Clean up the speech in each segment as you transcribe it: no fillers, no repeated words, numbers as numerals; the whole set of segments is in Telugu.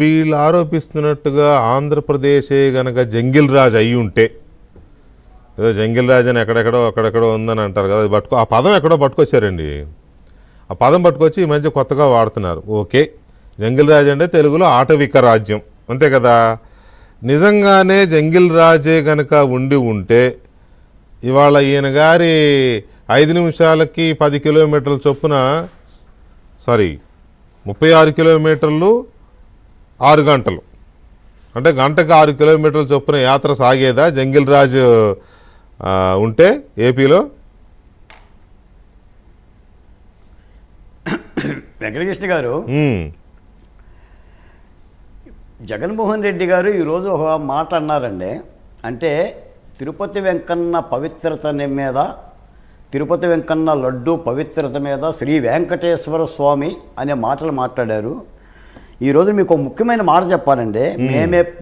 వీళ్ళు ఆరోపిస్తున్నట్టుగా ఆంధ్రప్రదేశే గనక జంగిల్ రాజ్ అయి ఉంటే, ఏదో జంగిల్ రాజ్ అని అక్కడెక్కడో ఉందని అంటారు కదా, అది ఆ పదం ఎక్కడో పట్టుకొచ్చారండి. ఆ పదం పట్టుకొచ్చి ఈ మధ్య కొత్తగా వాడుతున్నారు. ఓకే, జంగిల్ రాజ్ అంటే తెలుగులో ఆటవిక రాజ్యం, అంతే కదా. నిజంగానే జంగిల్ రాజే గనక ఉండి ఉంటే ఇవాళ ఈయన గారి 5 నిమిషాలకి 10 కిలోమీటర్ల చొప్పున 36 కిలోమీటర్లు 6 గంటలు, అంటే గంటకు 6 కిలోమీటర్ల చొప్పున యాత్ర సాగేదా జంగిల్ రాజ్ ఉంటే ఏపీలో? వెంకటకృష్ణ గారు, జగన్మోహన్ రెడ్డి గారు ఈరోజు ఒక మాట అన్నారండి. అంటే తిరుపతి వెంకన్న పవిత్రత మీద, తిరుపతి వెంకన్న లడ్డు పవిత్రత మీద శ్రీ వెంకటేశ్వర స్వామి అనే మాటలు మాట్లాడారు. ఈరోజు మీకు ఒక ముఖ్యమైన మాట చెప్పాలండి.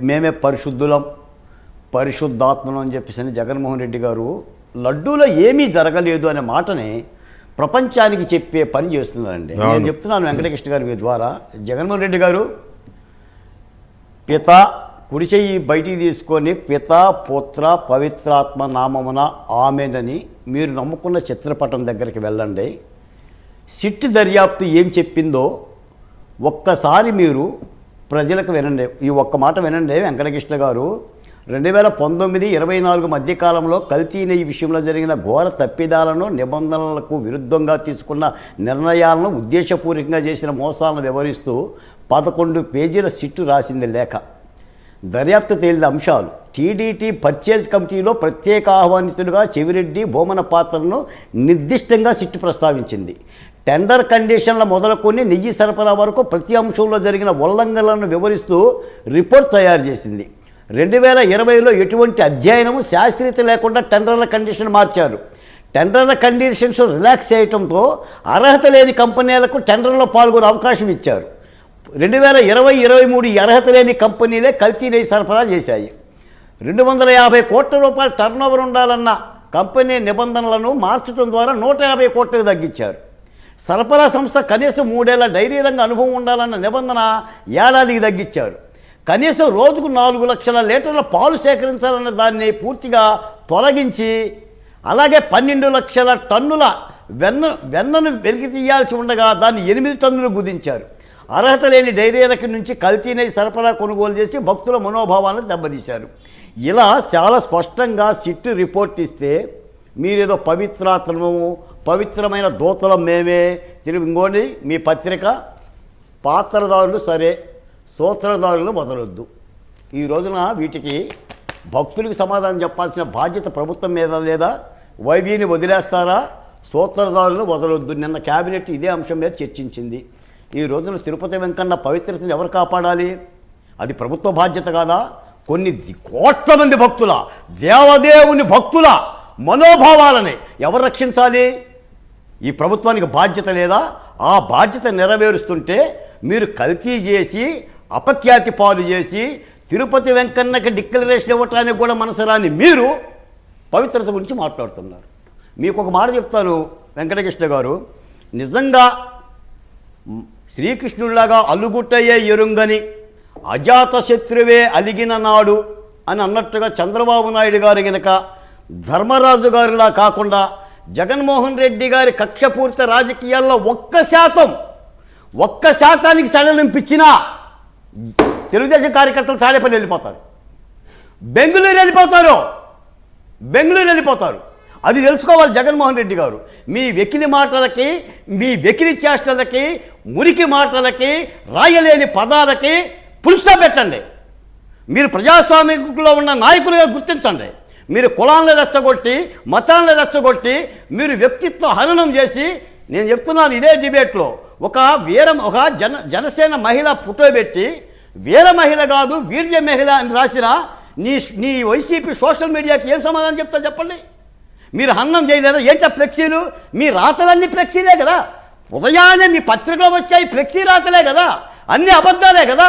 మేమే పరిశుద్ధులం, పరిశుద్ధాత్మలం అని చెప్పేసి జగన్మోహన్ రెడ్డి గారు లడ్డూలో ఏమీ జరగలేదు అనే మాటని ప్రపంచానికి చెప్పే పని చేస్తున్నారండి. నేను చెప్తున్నాను వెంకటకృష్ణ గారి మీ ద్వారా, జగన్మోహన్ రెడ్డి గారు పిత కుడి చెయ్యి బయటికి తీసుకొని పిత పుత్ర పవిత్రాత్మ నామమున ఆమెనని మీరు నమ్ముకున్న చిత్రపటం దగ్గరికి వెళ్ళండి. సిట్ దర్యాప్తు ఏం చెప్పిందో ఒక్కసారి మీరు ప్రజలకు వినండి. ఈ ఒక్క మాట వినండి వెంకటకృష్ణ గారు. 2019-24 మధ్యకాలంలో కల్తీ నెయ్యి విషయంలో జరిగిన ఘోర తప్పిదాలను, నిబంధనలకు విరుద్ధంగా తీసుకున్న నిర్ణయాలను, ఉద్దేశపూర్వకంగా చేసిన మోసాలను వివరిస్తూ 11 పేజీల సిట్టు రాసింది లేఖ. దర్యాప్తు తేలిన అంశాలు: టీడీటీ పర్చేజ్ కమిటీలో ప్రత్యేక ఆహ్వానితులుగా చెవిరెడ్డి, బోమన పాత్రను నిర్దిష్టంగా సిట్టు ప్రస్తావించింది. టెండర్ కండిషన్ల మొదలుకొని నెయ్యి సరఫరా వరకు ప్రతి అంశంలో జరిగిన ఉల్లంఘనలను వివరిస్తూ రిపోర్ట్ తయారు చేసింది. 2020లో ఎటువంటి అధ్యయనము, శాస్త్రీయత లేకుండా టెండర్ల కండిషన్ మార్చారు. టెండర్ల కండిషన్స్ రిలాక్స్ చేయడంతో అర్హత లేని కంపెనీలకు టెండర్లో పాల్గొనే అవకాశం ఇచ్చారు. 2020-23 అర్హత లేని కంపెనీలే కల్తీ నెయ్యి సరఫరా చేశాయి. 250 కోట్ల రూపాయల టర్నోవర్ ఉండాలన్న కంపెనీ నిబంధనలను మార్చడం ద్వారా 150 కోట్లకు తగ్గించారు. సరఫరా సంస్థ కనీసం 3 ఏళ్ల డైరీ రంగ అనుభవం ఉండాలన్న నిబంధన ఏడాదికి తగ్గించారు. కనీసం రోజుకు 4 లక్షల లీటర్ల పాలు సేకరించాలన్న దాన్ని పూర్తిగా తొలగించి, అలాగే 12 లక్షల టన్నుల వెన్నను వెలికి తీయాల్సి ఉండగా దాన్ని 8 టన్నులు కుదించారు. అర్హత లేని డైరీలకు నుంచి కల్తీ నెయ్యి సరఫరా కొనుగోలు చేసి భక్తుల మనోభావాలను దెబ్బతీశారు. ఇలా చాలా స్పష్టంగా సిట్టు రిపోర్ట్ ఇస్తే మీరేదో పవిత్రమైన దూతలం మేమే తిరిగి ఇంకోండి. మీ పత్రిక పాత్రదారులు సరే, సూత్రధారులు వదలొద్దు. ఈ రోజున వీటికి భక్తులకు సమాధానం చెప్పాల్సిన బాధ్యత ప్రభుత్వం మీద లేదా? వైవీని వదిలేస్తారా? సూత్రధారులు వదలొద్దు. నిన్న కేబినెట్ ఇదే అంశం మీద చర్చించింది. ఈ రోజున తిరుపతి వెంకన్న పవిత్రతను ఎవరు కాపాడాలి? అది ప్రభుత్వ బాధ్యత కాదా? కొన్ని కోట్ల మంది భక్తుల, దేవదేవుని భక్తుల మనోభావాలని ఎవరు రక్షించాలి? ఈ ప్రభుత్వానికి బాధ్యత లేదా? ఆ బాధ్యత నెరవేరుస్తుంటే మీరు కల్తీ చేసి, అపఖ్యాతి పాలు చేసి, తిరుపతి వెంకన్నకి డిక్లరేషన్ ఇవ్వటానికి కూడా మనసరాని మీరు పవిత్రత గురించి మాట్లాడుతున్నారు. మీకు ఒక మాట చెప్తాను వెంకటకృష్ణ గారు, నిజంగా శ్రీకృష్ణుడిలాగా అలుగుట్టయ్యే ఎరుంగని అజాత శత్రువే అలిగిన నాడు అని అన్నట్టుగా చంద్రబాబు నాయుడు గారు గనక ధర్మరాజు గారిలా కాకుండా జగన్మోహన్ రెడ్డి గారి కక్షపూరిత రాజకీయాల్లో 1% సడలింపించినా తెలుగుదేశం కార్యకర్తలు తాడేపల్లి వెళ్ళిపోతారు, బెంగళూరు వెళ్ళిపోతారు. అది తెలుసుకోవాలి జగన్మోహన్ రెడ్డి గారు. మీ వెకిలి మాటలకి, మీ వెకిలి చేష్టలకి, మురికి మాటలకి, రాయలేని పదాలకి ఫుల్ స్టాప్ పెట్టండి. మీరు ప్రజాస్వామ్యంలో ఉన్న నాయకులుగా గుర్తించండి. మీరు కులాలను రెచ్చగొట్టి, మతాలను రెచ్చగొట్టి, మీరు వ్యక్తిత్వ హననం చేసి, నేను చెప్తున్నాను ఇదే డిబేట్లో ఒక జనసేన మహిళ ఫోటో పెట్టి వీర మహిళ కాదు వీర్య మహిళ అని రాసిన నీ వైసీపీ సోషల్ మీడియాకి ఏం సమాధానం చెప్తా చెప్పండి? మీరు హన్నం చేయలేదా? ఏంటా ఫ్లెక్సీలు? మీ రాతలన్నీ ఫ్లెక్సీలే కదా. ఉదయాన్నే మీ పత్రికలో వచ్చాయి ఫ్లెక్సీ రాతలే కదా, అన్ని అబద్ధాలే కదా.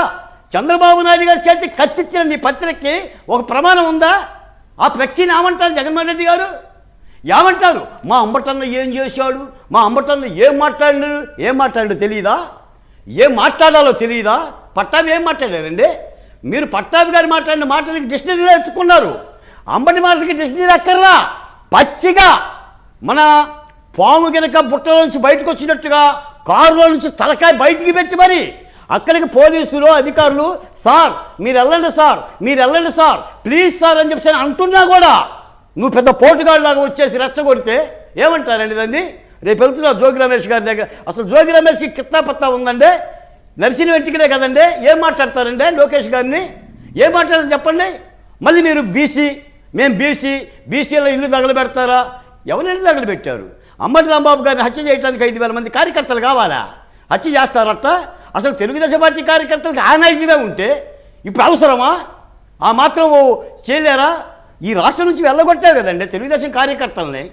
చంద్రబాబు నాయుడు గారి చేతికి కత్తిచ్చిన నీ పత్రికకి ఒక ప్రమాణం ఉందా? ఆ ఫ్లెక్సీని ఏమంటారు జగన్మోహన్ రెడ్డి గారు? ఏమంటారు? మా అంబటన్న ఏం చేశాడు, మా అంబటన్న ఏం మాట్లాడాడు తెలియదా? ఏం మాట్లాడాలో తెలియదా? పట్టాభి ఏం మాట్లాడారండి? మీరు పట్టాభి గారు మాట్లాడిన మాటలకి డిక్షనరీలో ఎత్తుకున్నారు. అంబటి మాటలకి డిక్షనరీ అక్కర్లా. పచ్చిగా మన పాము గనక బుట్టలో నుంచి బయటకు వచ్చినట్టుగా కారులో నుంచి తలకాయ బయటికి పెట్టి మరి అక్కడికి పోలీసులు అధికారులు సార్ మీరు వెళ్ళండి సార్, మీరు వెళ్ళండి సార్, ప్లీజ్ సార్ అని చెప్పి అంటున్నా కూడా నువ్వు పెద్ద పోటుగాళ్ళలాగా వచ్చేసి రెచ్చగొడితే ఏమంటారండి దాన్ని? రేపు వెళ్తున్నా జోగి రమేష్ గారి దగ్గర. అసలు జోగి రమేష్కి కిత్తా పత్తా ఉందండి? నర్సింగ్ వెంటికలే కదండి. ఏం మాట్లాడతారండి లోకేష్ గారిని? ఏం మాట్లాడారు చెప్పండి? మళ్ళీ మీరు బీసీ, మేము బీసీలో ఇల్లు తగలబెడతారా? ఎవరిని తగలబెట్టారు? అంబటి రాంబాబు గారిని హత్య చేయడానికి 5,000 మంది కార్యకర్తలు కావాలా? హత్య చేస్తారట? అసలు తెలుగుదేశం పార్టీ కార్యకర్తలకు ఆ నైజమే ఉంటే ఇప్పుడు అవసరమా? ఆ మాత్రం చేయలేరా? ఈ రాష్ట్రం నుంచి వెళ్ళగొట్టారు కదండి తెలుగుదేశం కార్యకర్తల్ని.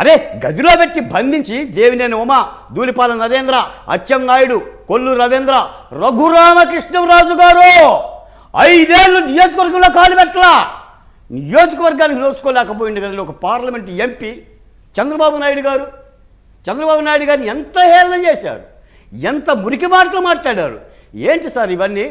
అరే గదిలో పెట్టి బంధించి దేవినేని ఉమా, ధూళిపాల నరేంద్ర, అచ్చెం నాయుడు, కొల్లు రవీంద్ర, రఘురామకృష్ణరాజు గారు 5 ఏళ్ళు నియోజకవర్గంలో కాలు పెట్టలా. నియోజకవర్గానికి నోచుకోలేకపోయింది కదా ఒక పార్లమెంట్ ఎంపీ చంద్రబాబు నాయుడు గారిని ఎంత హేళన చేశారు, ఎంత మురికి మాటలు మాట్లాడారు. ఏంటి సార్ ఇవన్నీ?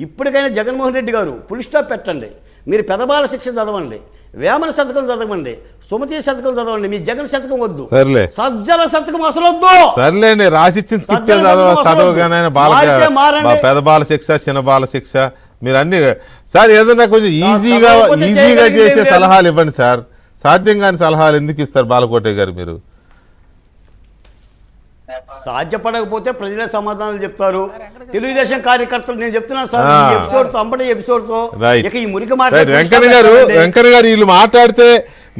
ఇప్పటికైనా జగన్మోహన్ రెడ్డి గారు ఫుల్ స్టాప్ పెట్టండి. మీరు పెదబాల శిక్ష చదవండి, వేమన శతకం చదవండి, సుమతి శతకం చదవండి. మీ జగన్ శతకం వద్దు, సర్లే సజ్జల శతకం అసలు వద్దు. సర్లేండి, రాసిచ్చిన స్క్రిప్ట్ చదవగానే పెద్ద బాల శిక్ష, చిన్న బాల శిక్ష, మీరు అన్ని సార్ ఏదన్నా కొంచెం ఈజీగా చేసే సలహాలు ఇవ్వండి సార్. సాధ్యం కాని సలహాలు ఎందుకు ఇస్తారు బాలకోటే గారు? మీరు సాధ్యపడకపోతే ప్రజలే సమాధానాలు చెప్తారు. తెలుగుదేశం కార్యకర్తలు నేను చెప్తున్నాను సార్, ఎపిసోడ్తో అంబటి ఎపిసోడ్తో ఇక ఈ మురికి మాట వెంకన్న గారు వీళ్ళు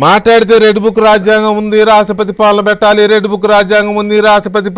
మాట్లాడితే రెడ్ బుక్ రాజ్యాంగం ఉంది, రాష్ట్రపతి పాలన పెట్టాలి, రెడ్ బుక్ రాజ్యాంగం ఉంది, రాష్ట్రపతి